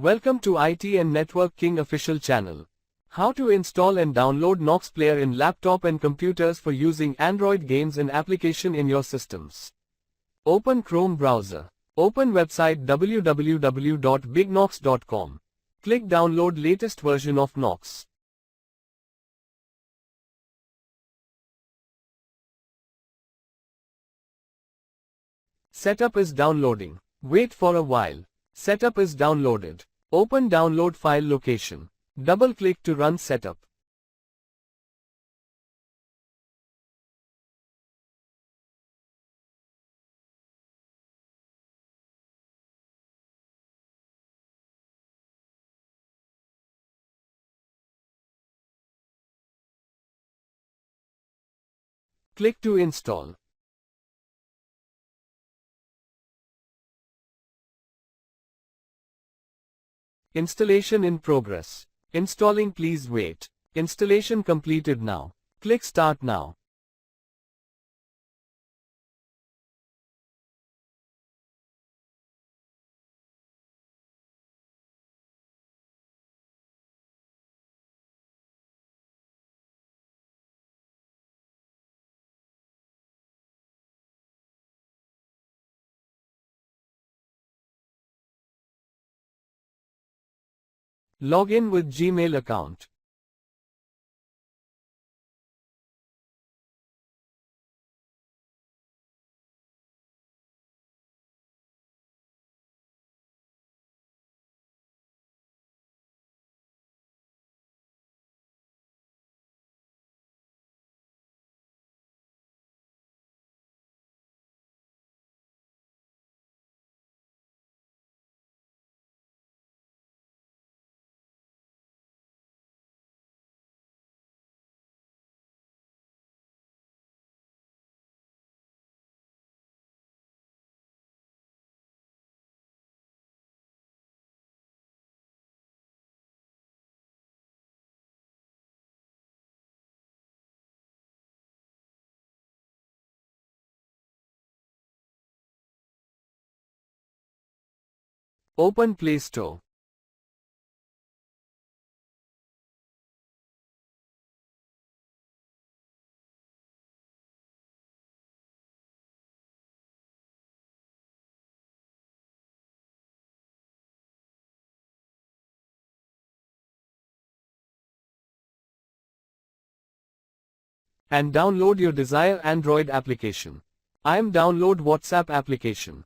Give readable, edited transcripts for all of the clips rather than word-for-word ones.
Welcome to IT and Network King official channel. How to install and download Nox Player in laptop and computers for using Android games and application in your systems. Open Chrome browser. Open website www.bignox.com. Click download latest version of Nox. Setup is downloading. Wait for a while. Setup is downloaded. Open download file location. Double-click to run setup. Click to install. Installation in progress. Installing, please wait. Installation completed now. Click Start now. Log in with Gmail account. Open Play Store. And download your desired Android application. I am download WhatsApp application.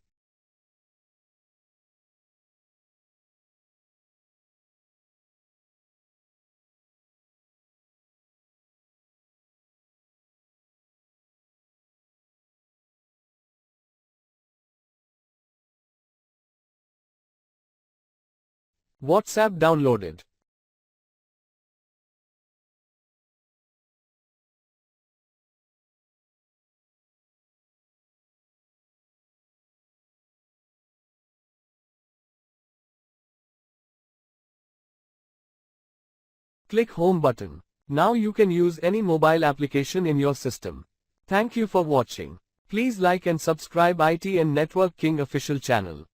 WhatsApp downloaded. Click Home button. Now you can use any mobile application in your system. Thank you for watching. Please like and subscribe IT and Network King official channel.